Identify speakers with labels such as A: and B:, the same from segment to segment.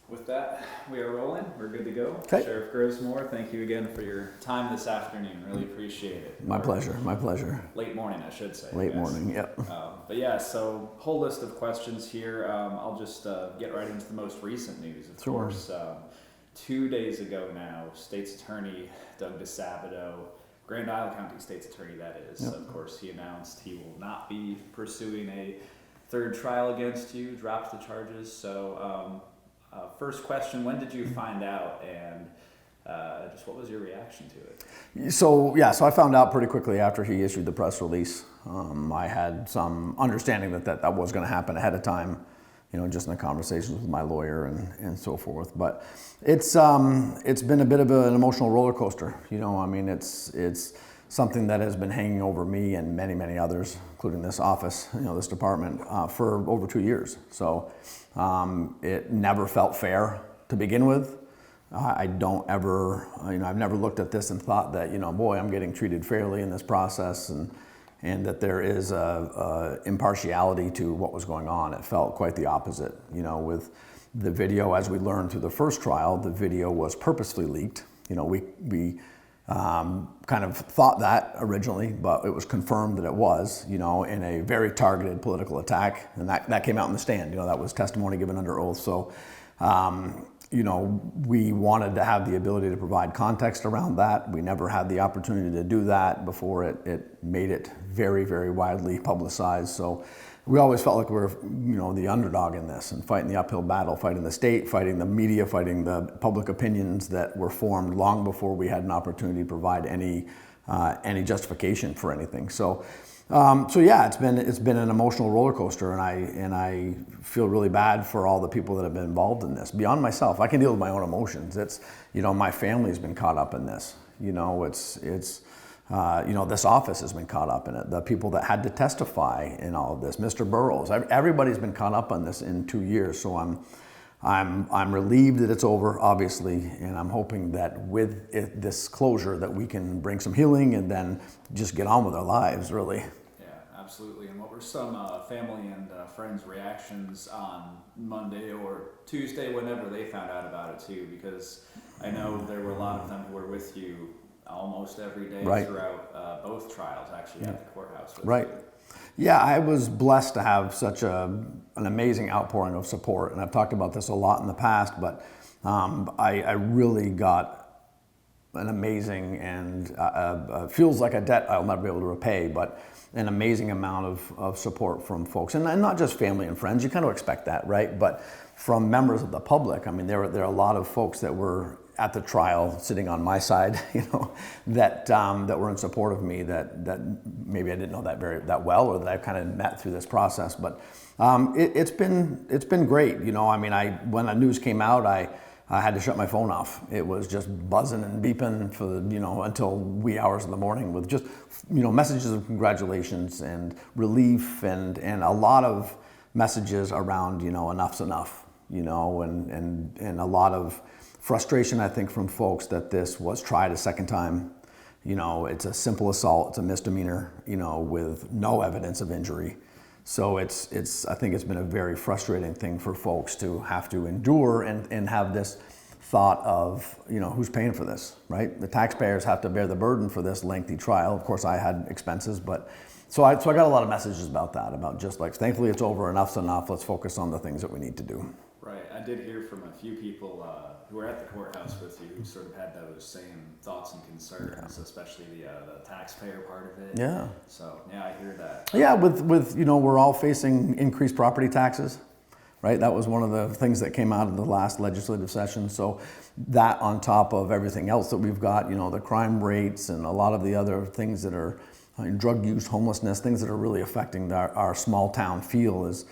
A: With that, we are rolling. We're good to go.
B: Okay.
A: Sheriff Grismore, thank you again for your time this afternoon. Really appreciate it.
B: My pleasure. My pleasure.
A: Late morning, I should say.
B: Late morning. Yep.
A: But yeah, so whole list of questions here. I'll just get right into the most recent news. Of course, 2 days ago now, State's Attorney Doug DeSabato, Grand Isle County State's Attorney that is,
B: Yep.
A: of course, he announced he will not be pursuing a third trial against you, dropped the charges. So first question, when did you find out, and just what was your reaction to it?
B: So I found out pretty quickly after he issued the press release. I had some understanding that was going to happen ahead of time, just in the conversations with my lawyer and so forth. But it's been a bit of an emotional roller coaster. It's something that has been hanging over me and many, many others, including this office, this department, for over 2 years. So it never felt fair to begin with. I don't ever, I've never looked at this and thought that, boy, I'm getting treated fairly in this process, and that there is a impartiality to what was going on. It felt quite the opposite. With the video, as we learned through the first trial, the video was purposefully leaked. We kind of thought that originally, but it was confirmed that it was, in a very targeted political attack, and that came out in the stand. That was testimony given under oath. So, we wanted to have the ability to provide context around that. We never had the opportunity to do that before it made it very, very widely publicized. So we always felt like we were, the underdog in this and fighting the uphill battle, fighting the state, fighting the media, fighting the public opinions that were formed long before we had an opportunity to provide any justification for anything. So yeah, it's been an emotional roller coaster, and I feel really bad for all the people that have been involved in this. Beyond myself, I can deal with my own emotions. It's my family's been caught up in this. This office has been caught up in it. The people that had to testify in all of this, Mr. Burrows, everybody's been caught up on this in 2 years. So I'm relieved that it's over, obviously, and I'm hoping that with this closure that we can bring some healing and then just get on with our lives, really.
A: Yeah, absolutely. And what were some family and friends' reactions on Monday or Tuesday, whenever they found out about it too? Because I know there were a lot of them who were with you almost every day throughout both trials, actually, at the courthouse.
B: Right. Yeah, I was blessed to have such an amazing outpouring of support, and I've talked about this a lot in the past, but I really got an amazing, and feels like a debt I'll never be able to repay, but an amazing amount of support from folks, and not just family and friends. You kind of expect that, right? But from members of the public. There are a lot of folks that were at the trial sitting on my side, that were in support of me, that maybe I didn't know that well, or that I've kind of met through this process. But it's been great. When the news came out, I had to shut my phone off. It was just buzzing and beeping for until wee hours in the morning with just messages of congratulations and relief and a lot of messages around enough's enough, and a lot of frustration, I think, from folks that this was tried a second time. It's a simple assault, it's a misdemeanor, with no evidence of injury. So I think it's been a very frustrating thing for folks to have to endure and have this thought of, who's paying for this, right? The taxpayers have to bear the burden for this lengthy trial. Of course, I had expenses, but so I got a lot of messages about that, about just like, thankfully it's over, enough's enough, let's focus on the things that we need to do.
A: Right. I did hear from a few people who were at the courthouse with you who sort of had those same thoughts and concerns, especially the taxpayer part of it.
B: Yeah.
A: So, yeah, I hear that.
B: Yeah, with we're all facing increased property taxes, right? That was one of the things that came out of the last legislative session. So that on top of everything else that we've got, the crime rates and a lot of the other things that are drug use, homelessness, things that are really affecting our small town feel is,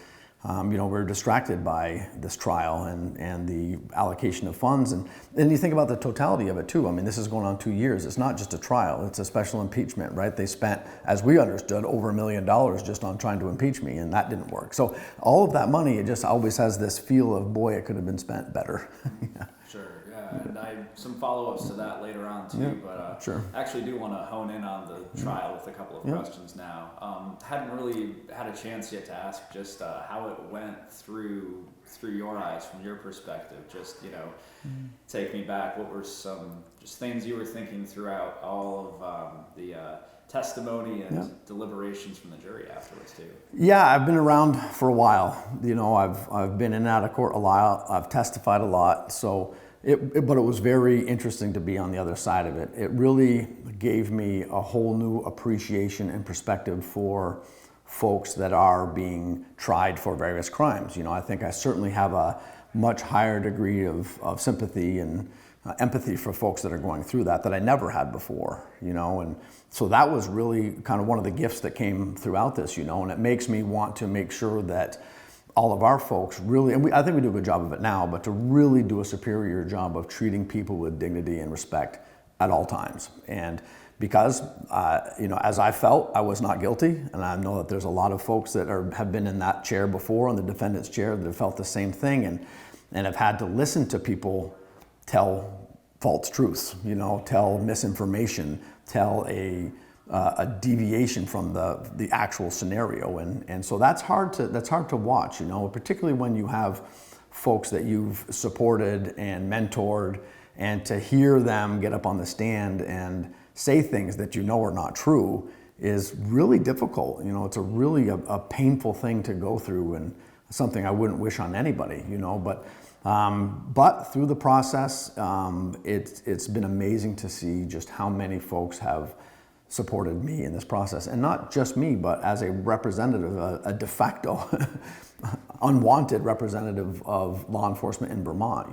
B: we're distracted by this trial and the allocation of funds. And then you think about the totality of it too. This is going on 2 years. It's not just a trial, it's a special impeachment, right? They spent, as we understood, over $1 million just on trying to impeach me, and that didn't work. So all of that money, it just always has this feel of, boy, it could have been spent better.
A: Sure, yeah. and some follow-ups to that later on too.
B: Yeah,
A: but
B: sure.
A: actually do want to hone in on the trial with a couple of questions now. Hadn't really had a chance yet to ask just how it went through your eyes, from your perspective. Just take me back. What were some just things you were thinking throughout all of the testimony and deliberations from the jury afterwards too?
B: Yeah, I've been around for a while. I've been in and out of court a lot. I've testified a lot. So, but it was very interesting to be on the other side of it. It really gave me a whole new appreciation and perspective for folks that are being tried for various crimes. I think I certainly have a much higher degree of sympathy and empathy for folks that are going through that I never had before, and so that was really kind of one of the gifts that came throughout this, and it makes me want to make sure that all of our folks really, and I think we do a good job of it now, but to really do a superior job of treating people with dignity and respect at all times. And because, as I felt, I was not guilty, and I know that there's a lot of folks that have been in that chair before, in the defendant's chair, that have felt the same thing, and have had to listen to people tell false truths, tell misinformation, tell a deviation from the actual scenario, and so that's hard to watch, particularly when you have folks that you've supported and mentored, and to hear them get up on the stand and say things that are not true is really difficult. It's a painful thing to go through, and something I wouldn't wish on anybody, but through the process, it's been amazing to see just how many folks have supported me in this process, and not just me, but as a representative, a de facto, unwanted representative of law enforcement in Vermont,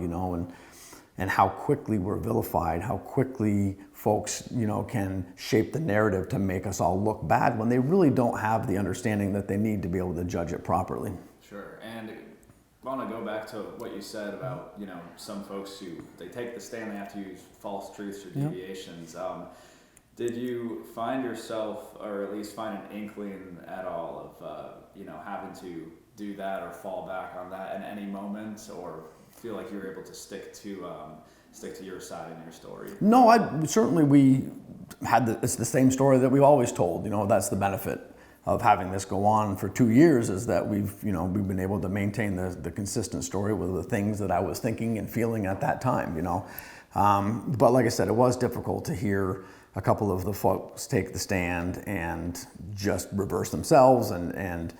B: and how quickly we're vilified, how quickly folks, can shape the narrative to make us all look bad when they really don't have the understanding that they need to be able to judge it properly.
A: Sure, and I want to go back to what you said about, some folks who, they take the stand, they have to use false truths or deviations. Did you find yourself, or at least find an inkling at all of, having to do that or fall back on that in any moment, or feel like you were able to stick to your side in your story? No,
B: we had it's the same story that we've always told. That's the benefit of having this go on for 2 years, is that we've been able to maintain the consistent story with the things that I was thinking and feeling at that time. But like I said, it was difficult to hear a couple of the folks take the stand and just reverse themselves and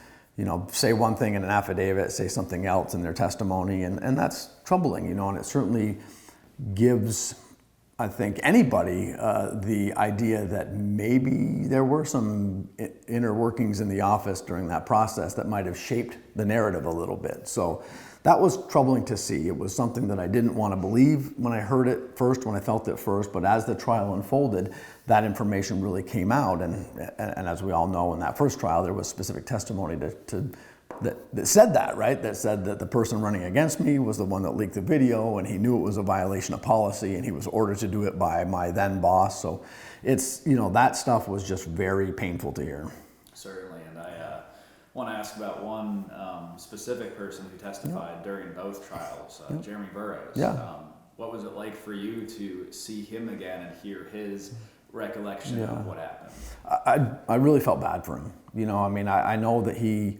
B: say one thing in an affidavit, say something else in their testimony, and that's troubling, and it certainly gives, I think, anybody the idea that maybe there were some inner workings in the office during that process that might have shaped the narrative a little bit. So that was troubling to see. It was something that I didn't want to believe when I heard it first, when I felt it first, but as the trial unfolded, that information really came out. And as we all know, in that first trial, there was specific testimony that said that, right? That said that the person running against me was the one that leaked the video, and he knew it was a violation of policy, and he was ordered to do it by my then boss. So it's, that stuff was just very painful to hear.
A: Certainly, and I want to ask about one specific person who testified during both trials, Jeremy Burroughs. What was it like for you to see him again and hear his recollection of what happened?
B: I really felt bad for him. I know that he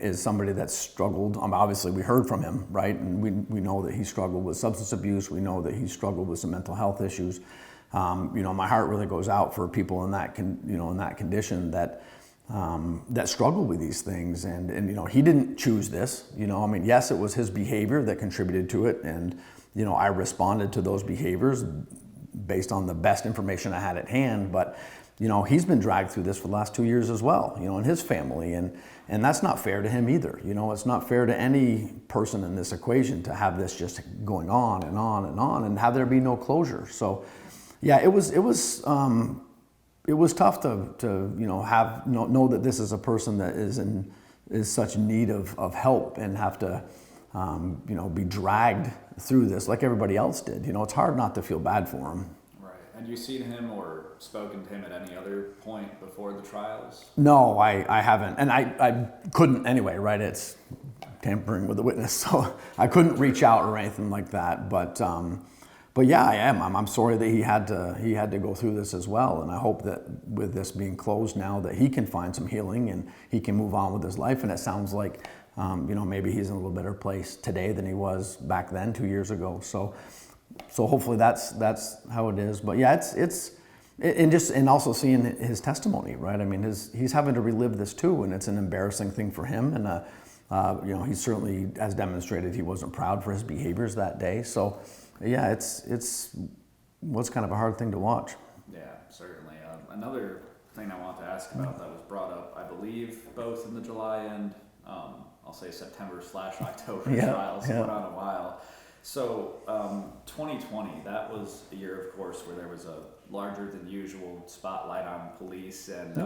B: is somebody that's struggled. Obviously, we heard from him, right? And we know that he struggled with substance abuse. We know that he struggled with some mental health issues. My heart really goes out for people in that condition that struggle with these things. And he didn't choose this. Yes, it was his behavior that contributed to it, and I responded to those behaviors based on the best information I had at hand. But he's been dragged through this for the last 2 years as well, and his family, and that's not fair to him either. It's not fair to any person in this equation to have this just going on and on and on, and have there be no closure. So, yeah, it was tough to know that this is a person that is such need of help, and have to be dragged through this like everybody else did. It's hard not to feel bad for him.
A: Had you seen him or spoken to him at any other point before the trials?
B: No, I haven't. And I couldn't anyway, right? It's tampering with the witness, so I couldn't reach out or anything like that. But yeah, I am. I'm sorry that he had to go through this as well, and I hope that with this being closed now, that he can find some healing and he can move on with his life. And it sounds like, maybe he's in a little better place today than he was back then 2 years ago. So hopefully that's how it is. But yeah, and also seeing his testimony, right? I mean, he's having to relive this too, and it's an embarrassing thing for him. And he certainly has demonstrated he wasn't proud for his behaviors that day. So yeah, it was kind of a hard thing to watch.
A: Yeah, certainly. Another thing I want to ask about that was brought up, I believe, both in the July and I'll say September/October trials. It went on a while. So 2020, that was a year, of course, where there was a larger than usual spotlight on police and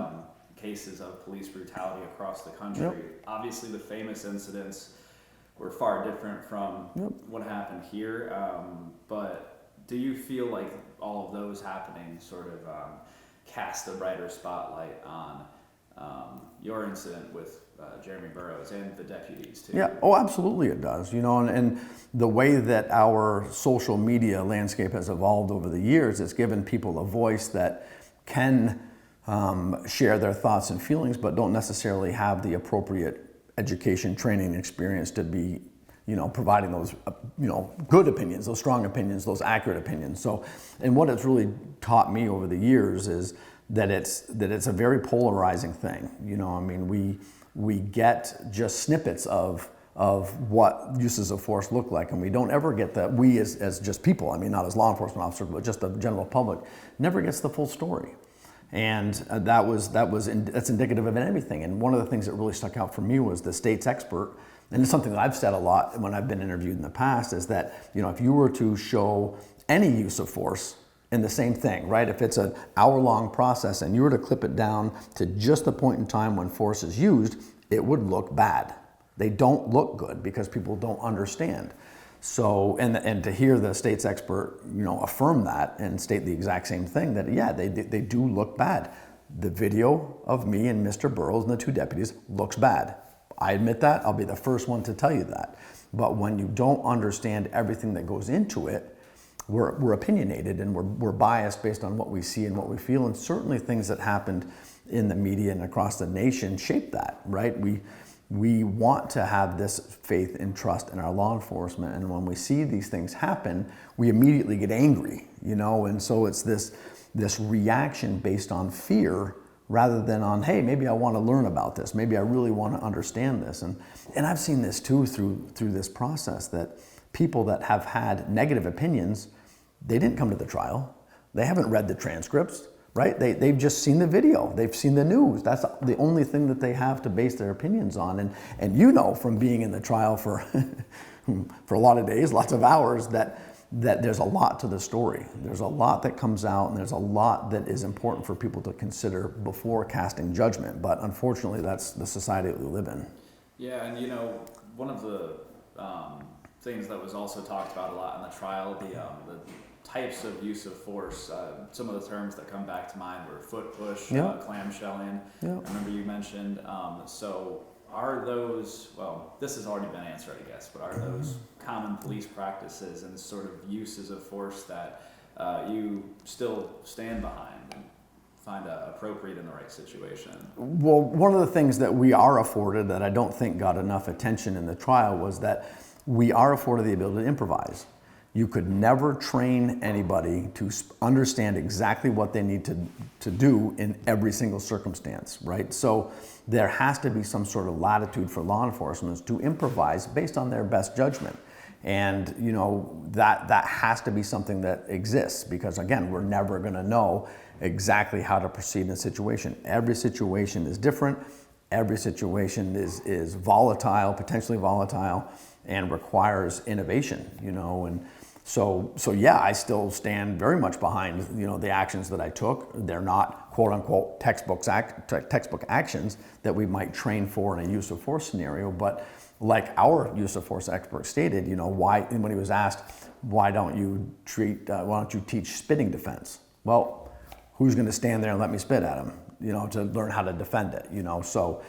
A: cases of police brutality across the country. Obviously, the famous incidents were far different from what happened here. But do you feel like all of those happening sort of cast a brighter spotlight on your incident with Jeremy Burroughs and the deputies too?
B: Yeah, oh, absolutely it does. And the way that our social media landscape has evolved over the years, it's given people a voice that can share their thoughts and feelings, but don't necessarily have the appropriate education, training, and experience to be, providing those, good opinions, those strong opinions, those accurate opinions. So, and what it's really taught me over the years is that it's a very polarizing thing. I mean, we get just snippets of what uses of force look like, and we don't ever get that. We as just people, I mean, not as law enforcement officers, but just the general public, never gets the full story. And that's indicative of everything. And one of the things that really stuck out for me was the state's expert, and it's something that I've said a lot when I've been interviewed in the past, is that if you were to show any use of force in the same thing, right? If it's an hour-long process and you were to clip it down to just the point in time when force is used, it would look bad. They don't look good because people don't understand. So, and to hear the state's expert, affirm that and state the exact same thing, that yeah, they do look bad. The video of me and Mr. Burroughs and the two deputies looks bad. I admit that. I'll be the first one to tell you that. But when you don't understand everything that goes into it, we're opinionated and we're biased based on what we see and what we feel. And certainly things that happened in the media and across the nation shape that, right? We want to have this faith and trust in our law enforcement, and when we see these things happen, we immediately get angry, and so it's this reaction based on fear rather than on, hey, maybe I want to learn about this, maybe I really want to understand this. And I've seen this too through this process, that people that have had negative opinions, they didn't come to the trial, they haven't read the transcripts, right? They've just seen the video. They've seen the news. That's the only thing that they have to base their opinions on. And from being in the trial for a lot of days, lots of hours, that there's a lot to the story. There's a lot that comes out, and there's a lot that is important for people to consider before casting judgment. But unfortunately, that's the society that we live in.
A: Yeah, and one of the things that was also talked about a lot in the trial, the types of use of force. Some of the terms that come back to mind were foot push, clamshelling. I remember you mentioned. So are those, this has already been answered, I guess, but are those common police practices and sort of uses of force that you still stand behind and find appropriate in the right situation?
B: Well, one of the things that we are afforded that I don't think got enough attention in the trial was that we are afforded the ability to improvise. You could never train anybody to understand exactly what they need to do in every single circumstance, right? So there has to be some sort of latitude for law enforcement to improvise based on their best judgment. And that has to be something that exists, because again, we're never gonna know exactly how to proceed in a situation. Every situation is different. Every situation is volatile, potentially volatile, and requires innovation, and so yeah, I still stand very much behind, the actions that I took. They're not quote unquote textbook actions that we might train for in a use of force scenario, but like our use of force expert stated, why, when he was asked, why don't you teach spitting defense? Well, who's going to stand there and let me spit at him, to learn how to defend it, so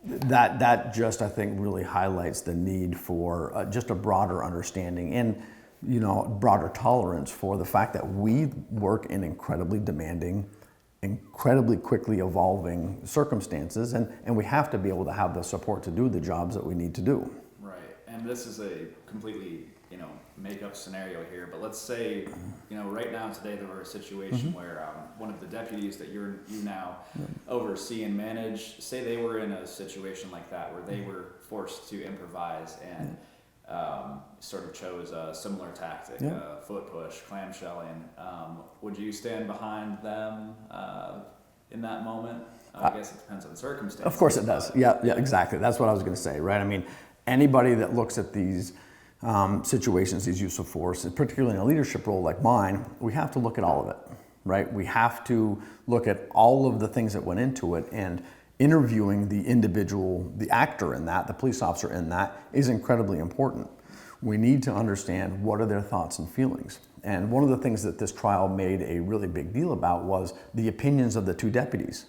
B: that just, I think, really highlights the need for just a broader understanding and, broader tolerance for the fact that we work in incredibly demanding, incredibly quickly evolving circumstances, and we have to be able to have the support to do the jobs that we need to do.
A: Right, and this is a completely, make-up scenario here, but let's say, right now today there were a situation where one of the deputies that you now oversee and manage, say they were in a situation like that where they were forced to improvise and sort of chose a similar tactic, foot push, clamshelling. Would you stand behind them in that moment? I guess it depends on the circumstances.
B: Of course it does. Yeah, exactly. That's what I was going to say, right? I mean, anybody that looks at these situations, these use of force, and particularly in a leadership role like mine, we have to look at all of it, right? We have to look at all of the things that went into it, and interviewing the individual, the actor in that, the police officer in that, is incredibly important. We need to understand what are their thoughts and feelings. And one of the things that this trial made a really big deal about was the opinions of the two deputies.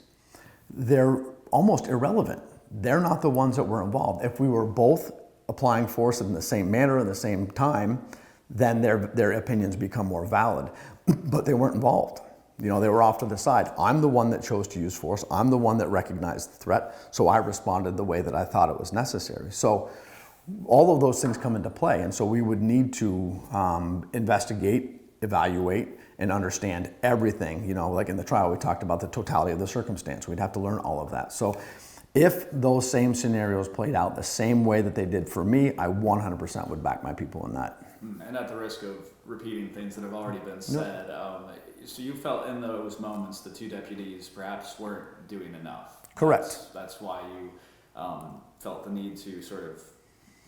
B: They're almost irrelevant. They're not the ones that were involved. If we were both applying force in the same manner at the same time, then their opinions become more valid. But they weren't involved. They were off to the side. I'm the one that chose to use force. I'm the one that recognized the threat, so I responded the way that I thought it was necessary. So all of those things come into play, and so we would need to investigate, evaluate, and understand everything. Like in the trial, we talked about the totality of the circumstance. We'd have to learn all of that. So if those same scenarios played out the same way that they did for me, I 100% would back my people in that.
A: And at the risk of repeating things that have already been said, so you felt in those moments the two deputies perhaps weren't doing enough.
B: Correct.
A: That's why you felt the need to sort of,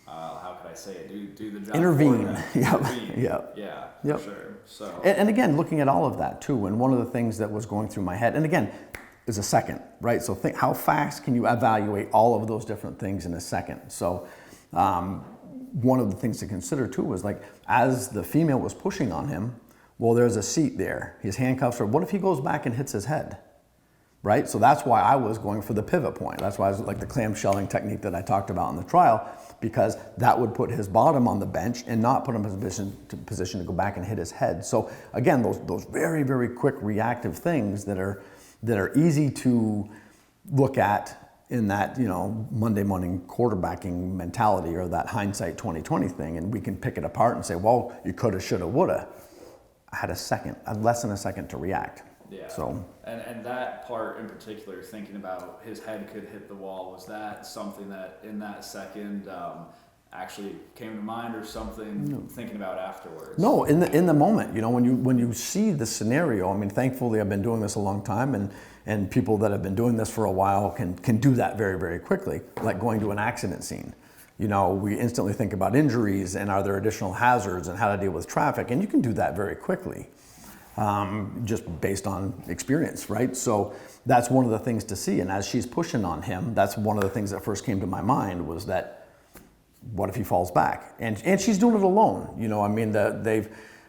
A: how could I say it, do the job.
B: Intervene.
A: Yeah, for sure. So.
B: And again, looking at all of that too, and one of the things that was going through my head, and again, is a second, right? So think, how fast can you evaluate all of those different things in a second? So one of the things to consider too was, like, as the female was pushing on him, well, there's a seat there. His handcuffs are, what if he goes back and hits his head? Right? So that's why I was going for the pivot point. That's why I was like the clamshelling technique that I talked about in the trial, because that would put his bottom on the bench and not put him in a position to go back and hit his head. So again, those very, very quick reactive things that are easy to look at in that, Monday morning quarterbacking mentality, or that hindsight 2020 thing, and we can pick it apart and say, well, you coulda, shoulda, woulda. I had less than a second to react.
A: Yeah.
B: So.
A: And that part in particular, thinking about his head could hit the wall, was that something that in that second actually came to mind, or something thinking about afterwards?
B: No, in the moment, when you see the scenario, I mean, thankfully I've been doing this a long time, and people that have been doing this for a while can do that very, very quickly, like going to an accident scene. We instantly think about injuries and are there additional hazards and how to deal with traffic, and you can do that very quickly, just based on experience, right? So that's one of the things to see. And as she's pushing on him, that's one of the things that first came to my mind, was that, what if he falls back? And she's doing it alone.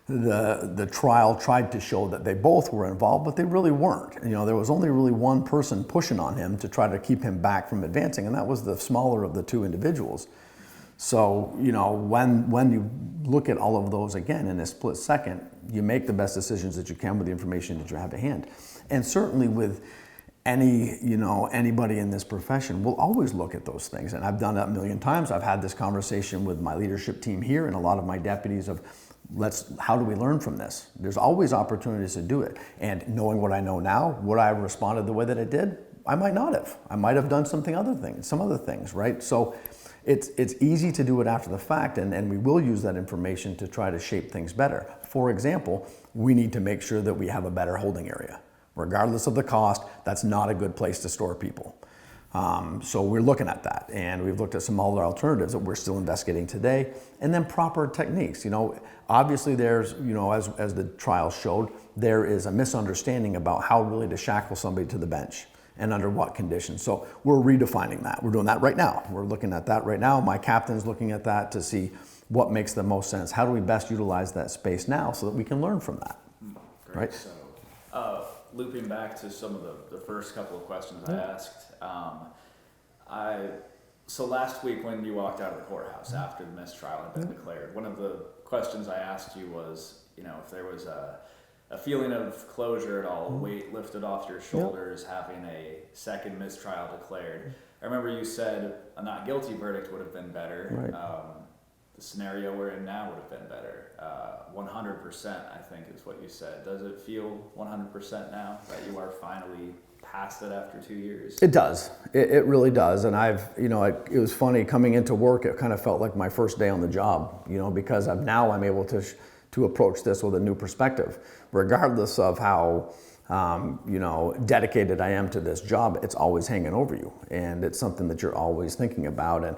B: The trial tried to show that they both were involved, but they really weren't. There was only really one person pushing on him to try to keep him back from advancing, and that was the smaller of the two individuals. So, when you look at all of those again in a split second, you make the best decisions that you can with the information that you have at hand. And certainly with anybody in this profession, will always look at those things. And I've done that a million times. I've had this conversation with my leadership team here and a lot of my deputies of, how do we learn from this? There's always opportunities to do it. And knowing what I know now, would I have responded the way that I did? I might not have. I might have done some other things, right? So it's easy to do it after the fact, and we will use that information to try to shape things better. For example, we need to make sure that we have a better holding area. Regardless of the cost, that's not a good place to store people. So we're looking at that, and we've looked at some other alternatives that we're still investigating today, and then proper techniques. Obviously there's, as the trial showed, there is a misunderstanding about how really to shackle somebody to the bench and under what conditions. So we're redefining that. We're doing that right now. We're looking at that right now. My captain's looking at that to see what makes the most sense. How do we best utilize that space now so that we can learn from that?
A: Great.
B: Right?
A: So, looping back to some of the first couple of questions I asked, So last week when you walked out of the courthouse after the mistrial had been declared, one of the questions I asked you was, if there was a feeling of closure at all, a weight lifted off your shoulders, having a second mistrial declared. I remember you said a not guilty verdict would have been better.
B: Right.
A: The scenario we're in now would have been better. 100%, I think, is what you said. Does it feel 100% now that you are finally past it after 2 years?
B: It does. It really does. And it was funny coming into work. It kind of felt like my first day on the job, because now I'm able to approach this with a new perspective, regardless of how, dedicated I am to this job. It's always hanging over you, and it's something that you're always thinking about. And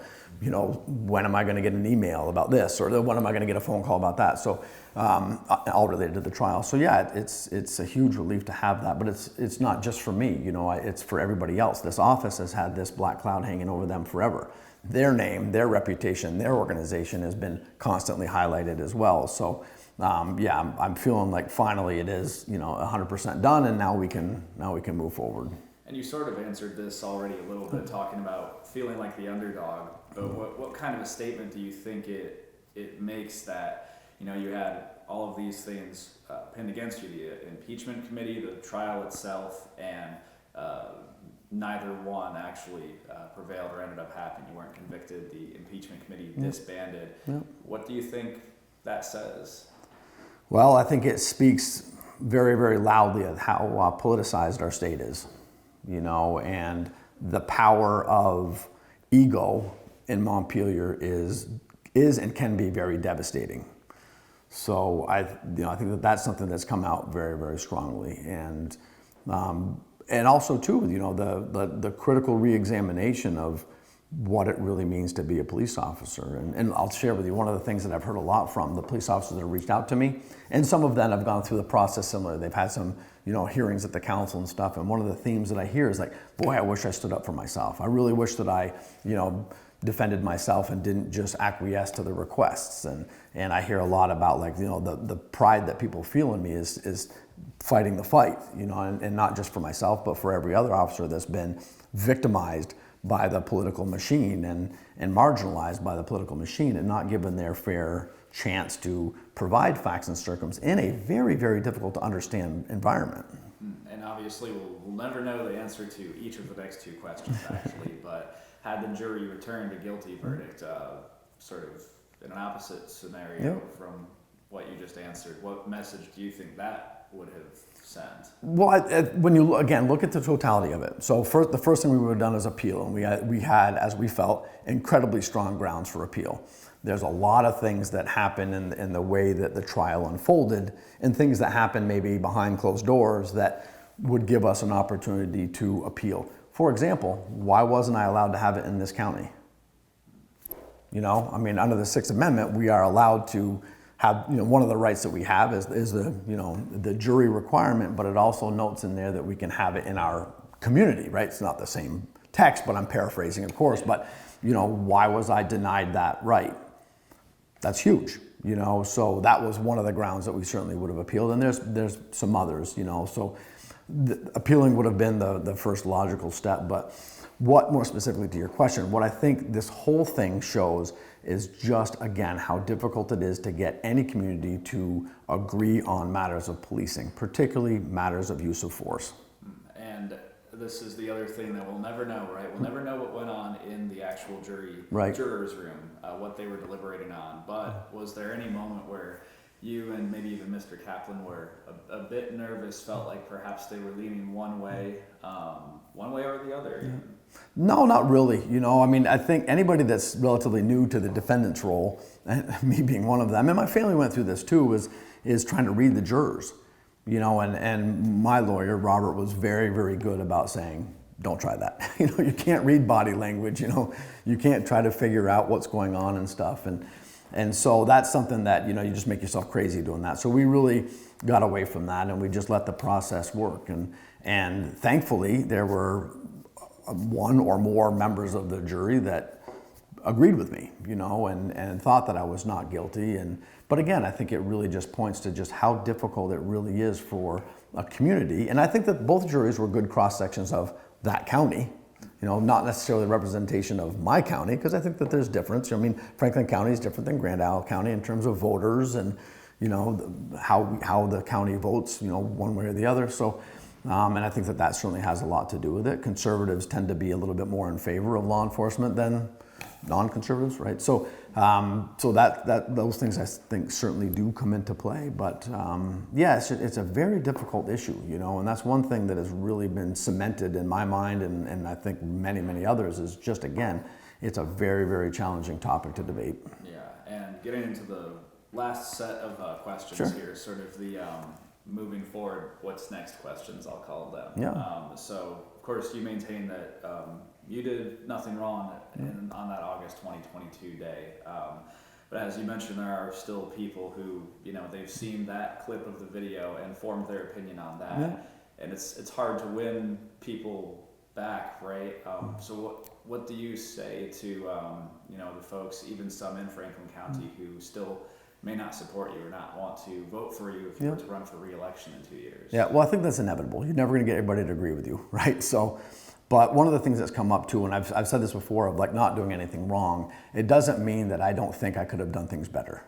B: when am I going to get an email about this, or when am I going to get a phone call about that? So, all related to the trial. So yeah, it's a huge relief to have that, but it's not just for me. It's for everybody else. This office has had this black cloud hanging over them forever. Their name, their reputation, their organization has been constantly highlighted as well. So, I'm feeling like finally it is 100% done, and now we can move forward.
A: And you sort of answered this already a little bit, talking about feeling like the underdog. But what kind of a statement do you think it makes that you had all of these things pinned against you, the impeachment committee, the trial itself, and neither one actually prevailed or ended up happening. You weren't convicted. The impeachment committee disbanded. Yep. What do you think that says?
B: Well, I think it speaks very, very loudly of how politicized our state is, and the power of ego in Montpelier is and can be very devastating. So I think that's something that's come out very, very strongly, and also too, the critical reexamination of what it really means to be a police officer. And I'll share with you one of the things that I've heard a lot from the police officers that have reached out to me, and some of them have gone through the process similar. They've had some, hearings at the council and stuff, and one of the themes that I hear is like, boy, I wish I stood up for myself. I really wish that I, defended myself and didn't just acquiesce to the requests. And I hear a lot about the pride that people feel in me is fighting the fight, and not just for myself, but for every other officer that's been victimized by the political machine and marginalized by the political machine and not given their fair chance to provide facts and circumstances in a very, very difficult to understand environment.
A: And obviously we'll never know the answer to each of the next two questions actually, but had the jury returned a guilty verdict, sort of in an opposite scenario from what you just answered, what message do you think that would have sent?
B: Well, when you again look at the totality of it, so the first thing we would have done is appeal, and we had, as we felt, incredibly strong grounds for appeal. There's a lot of things that happen in the way that the trial unfolded, and things that happen maybe behind closed doors that would give us an opportunity to appeal. For example, why wasn't I allowed to have it in this county? Under the Sixth Amendment, we are allowed to have, one of the rights that we have is the jury requirement, but it also notes in there that we can have it in our community, right? It's not the same text, but I'm paraphrasing, of course, but, why was I denied that right? That's huge, so that was one of the grounds that we certainly would have appealed, and there's some others, so appealing would have been the first logical step. But what, more specifically to your question, what I think this whole thing shows is just, again, how difficult it is to get any community to agree on matters of policing, particularly matters of use of force.
A: And this is the other thing that we'll never know, right? We'll never know what went on in the actual juror's room, what they were deliberating on. But was there any moment where you and maybe even Mr. Kaplan were a bit nervous, felt like perhaps they were leaning one way or the other?
B: Yeah. No, not really. I think anybody that's relatively new to the defendant's role, and me being one of them, and my family went through this too, is trying to read the jurors. And my lawyer, Robert, was very, very good about saying, don't try that. You can't read body language, you can't try to figure out what's going on and stuff. And so that's something that, you just make yourself crazy doing that. So we really got away from that, and we just let the process work. And thankfully, there were one or more members of the jury that agreed with me, and thought that I was not guilty. But again, I think it really just points to just how difficult it really is for a community. And I think that both juries were good cross sections of that county. not necessarily a representation of my county, because I think that there's difference. I mean, Franklin County is different than Grand Isle County in terms of voters and, how the county votes, one way or the other. So, and I think that certainly has a lot to do with it. Conservatives tend to be a little bit more in favor of law enforcement than non-conservatives, right? So, those things I think certainly do come into play. But it's a very difficult issue, and that's one thing that has really been cemented in my mind, and I think many, many others, is just, again, it's a very, very challenging topic to debate.
A: Yeah, and getting into the last set of questions here, sort of the moving forward, what's next questions, I'll call them.
B: Yeah.
A: So, of course, you maintain that you did nothing wrong on that August 2022 day. But as you mentioned, there are still people who, they've seen that clip of the video and formed their opinion on that.
B: Yeah.
A: And it's hard to win people back, right? So what do you say to, the folks, even some in Franklin County, who still may not support you or not want to vote for you if you were to run for re-election in 2 years?
B: Yeah, well, I think that's inevitable. You're never going to get everybody to agree with you, right? So, but one of the things that's come up too, and I've said this before, of like not doing anything wrong, it doesn't mean that I don't think I could have done things better.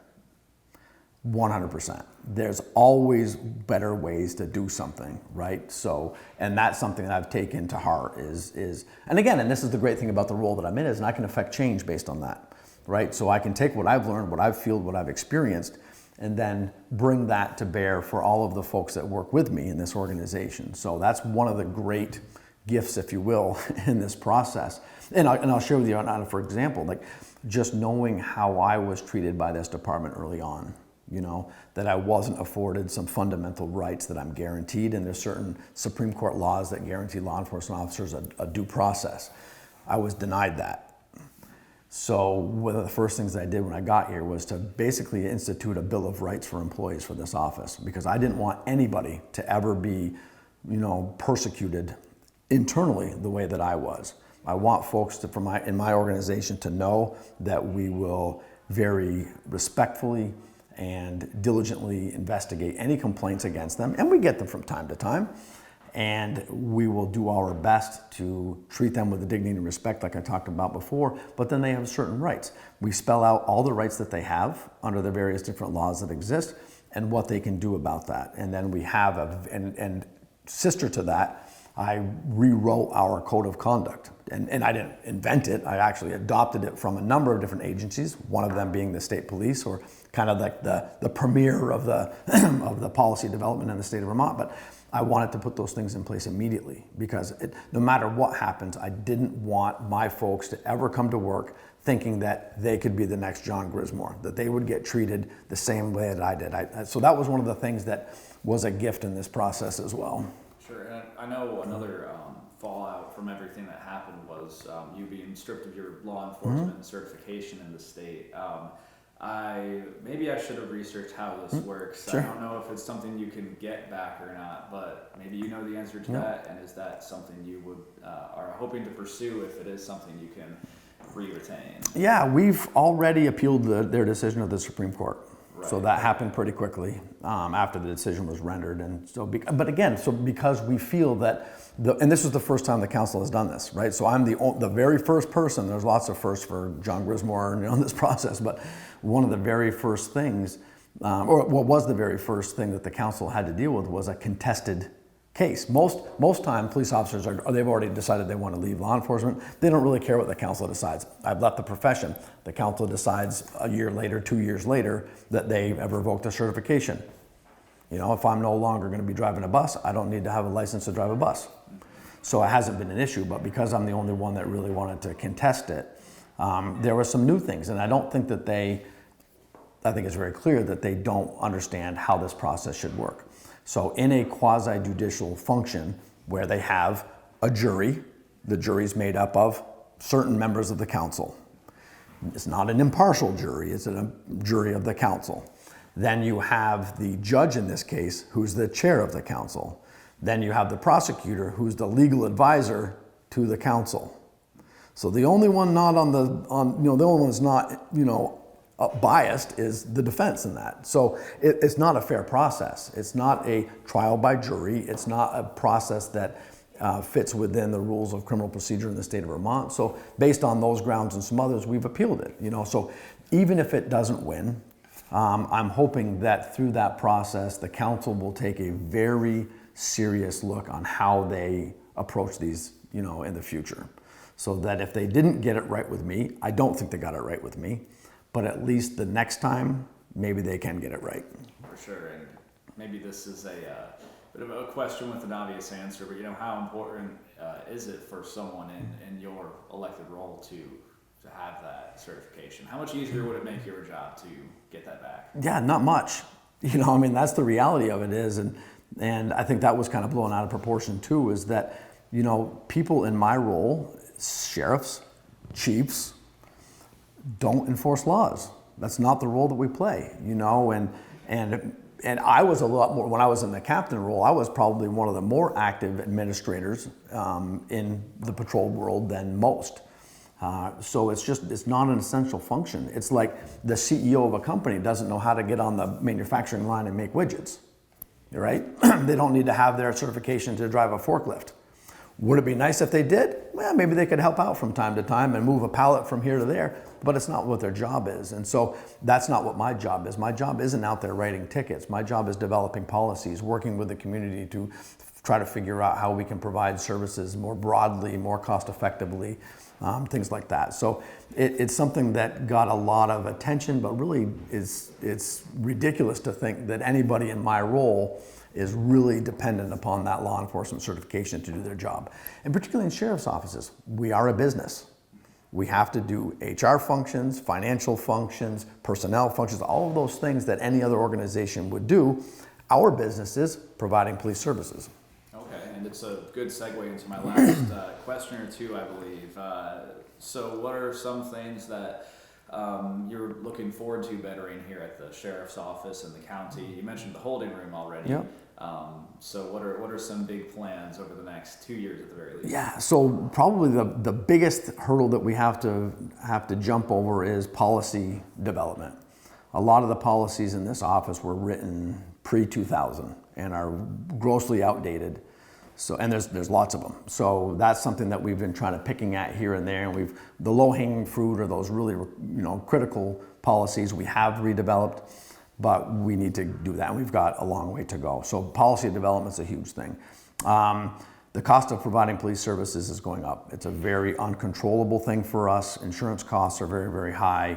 B: 100%. There's always better ways to do something, right? So, and that's something that I've taken to heart is, and again, and this is the great thing about the role that I'm in, is I can affect change based on that. Right? So I can take what I've learned, what I've felt, what I've experienced, and then bring that to bear for all of the folks that work with me in this organization. So that's one of the great gifts, if you will, in this process. And I'll share with you, for example, like just knowing how I was treated by this department early on, that I wasn't afforded some fundamental rights that I'm guaranteed, and there's certain Supreme Court laws that guarantee law enforcement officers a due process. I was denied that. So one of the first things I did when I got here was to basically institute a Bill of Rights for employees for this office, because I didn't want anybody to ever be, persecuted internally the way that I was. I want folks in my organization to know that we will very respectfully and diligently investigate any complaints against them, and we get them from time to time. And we will do our best to treat them with the dignity and respect like I talked about before, but then they have certain rights. We spell out all the rights that they have under the various different laws that exist and what they can do about that. And then we have, and sister to that, I rewrote our code of conduct. And I didn't invent it, I actually adopted it from a number of different agencies, one of them being the state police, or kind of like the premier of the, of the policy development in the state of Vermont. But I wanted to put those things in place immediately, because no matter what happens, I didn't want my folks to ever come to work thinking that they could be the next John Grismore, that they would get treated the same way that I did. So that was one of the things that was a gift in this process as well.
A: Sure, and I know another fallout from everything that happened was you being stripped of your law enforcement certification in the state. Maybe I should have researched how this works.
B: Sure.
A: I don't know if it's something you can get back or not, but maybe you know the answer to that, and is that something you would are hoping to pursue if it is something you can re-retain? Yeah,
B: we've already appealed their decision of the Supreme Court.
A: Right.
B: So that happened pretty quickly after the decision was rendered. And so, but again, so because we feel that, and this is the first time the council has done this, right? So I'm the very first person, there's lots of firsts for John Grismore in this process, but one of the very first things, or what was the very first thing that the council had to deal with was a contested case. Most time police officers they've already decided they want to leave law enforcement. They don't really care what the council decides. I've left the profession. The council decides a year later, 2 years later, that they have revoked a certification. If I'm no longer going to be driving a bus, I don't need to have a license to drive a bus. So it hasn't been an issue, but because I'm the only one that really wanted to contest it, there were some new things, and I don't think that I think it's very clear that they don't understand how this process should work. So in a quasi-judicial function where they have a jury, the jury's made up of certain members of the council. It's not an impartial jury, it's a jury of the council. Then you have the judge in this case, who's the chair of the council. Then you have the prosecutor, who's the legal advisor to the council. So the only one not the only one that's not, biased is the defense in that. So it's not a fair process. It's not a trial by jury. It's not a process that fits within the rules of criminal procedure in the state of Vermont. So based on those grounds and some others, we've appealed it. So even if it doesn't win, I'm hoping that through that process, the council will take a very serious look on how they approach these, in the future. So that if they didn't get it right with me, I don't think they got it right with me, but at least the next time, maybe they can get it right.
A: For sure, and maybe this is a bit of a question with an obvious answer, but how important is it for someone in your elected role to have that certification? How much easier would it make your job to get that back?
B: Yeah, not much. That's the reality of it is, and I think that was kind of blown out of proportion too, is that, people in my role, sheriffs, chiefs, don't enforce laws. That's not the role that we play, and I was a lot more, when I was in the captain role, I was probably one of the more active administrators in the patrol world than most. So it's not an essential function. It's like the CEO of a company doesn't know how to get on the manufacturing line and make widgets, right? They don't need to have their certification to drive a forklift. Would it be nice if they did? Well, maybe they could help out from time to time and move a pallet from here to there, but it's not what their job is. And so that's not what my job is. My job isn't out there writing tickets. My job is developing policies, working with the community to try to figure out how we can provide services more broadly, more cost effectively, things like that. So it's something that got a lot of attention, but really it's ridiculous to think that anybody in my role is really dependent upon that law enforcement certification to do their job. And particularly in sheriff's offices, we are a business. We have to do HR functions, financial functions, personnel functions, all of those things that any other organization would do. Our business is providing police services.
A: Okay, and it's a good segue into my last question or two, I believe. So what are some things that you're looking forward to bettering here at the sheriff's office and the county? You mentioned the holding room already.
B: Yep.
A: So what are some big plans over the next 2 years at the very least?
B: Yeah, so probably the biggest hurdle that we have to jump over is policy development. A lot of the policies in this office were written pre-2000 and are grossly outdated. So, and there's lots of them. So that's something that we've been trying to picking at here and there, and the low-hanging fruit are those really critical policies we have redeveloped, but we need to do that, and we've got a long way to go. So policy development's a huge thing. The cost of providing police services is going up. It's a very uncontrollable thing for us. Insurance costs are very, very high.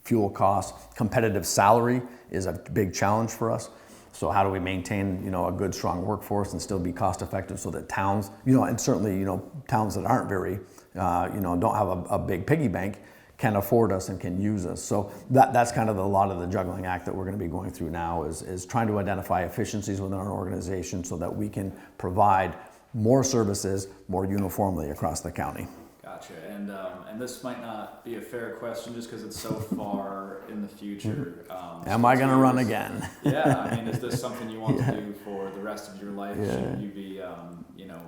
B: Fuel costs, competitive salary is a big challenge for us. So how do we maintain, a good, strong workforce and still be cost effective so that towns, and certainly, towns that aren't very, don't have a big piggy bank can afford us and can use us. So that's kind of a lot of the juggling act that we're going to be going through now is trying to identify efficiencies within our organization so that we can provide more services more uniformly across the county.
A: Gotcha. And this might not be a fair question just because it's so far in the future.
B: Am I going to run again?
A: Yeah. Is this something you want to do for the rest of your life? Yeah. Should you be,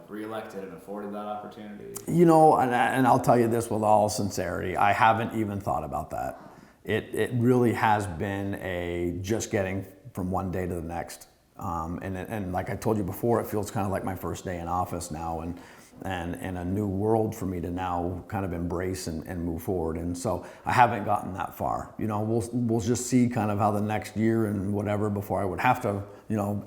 A: reelected and afforded that opportunity?
B: And I'll tell you this with all sincerity, I haven't even thought about that. It really has been just getting from one day to the next. And like I told you before, it feels kind of like my first day in office now, and a new world for me to now kind of embrace and move forward. And so I haven't gotten that far. We'll just see kind of how the next year and whatever before I would have to,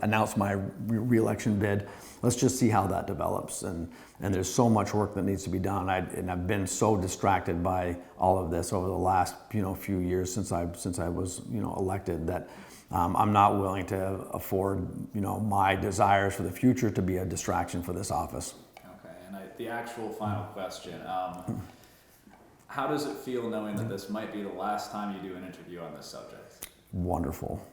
B: announce my re-election bid. Let's just see how that develops. And there's so much work that needs to be done. And I've been so distracted by all of this over the last, few years since I was, elected that I'm not willing to afford, my desires for the future to be a distraction for this office.
A: And the actual final question, how does it feel knowing that this might be the last time you do an interview on this subject?
B: Wonderful.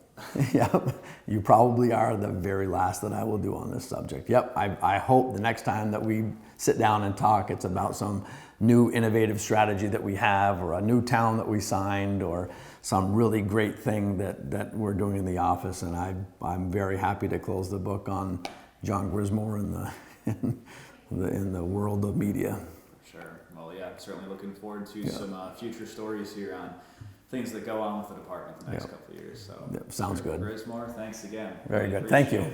B: Yep, you probably are the very last that I will do on this subject. Yep, I hope the next time that we sit down and talk, it's about some new innovative strategy that we have, or a new town that we signed, or some really great thing that we're doing in the office. And I'm very happy to close the book on John Grismore in the world of media.
A: Sure. Well, yeah, I'm certainly looking forward to some future stories here on things that go on with the department the next couple of years. So,
B: sounds good.
A: Grismore, thanks again.
B: Very good. Thank you.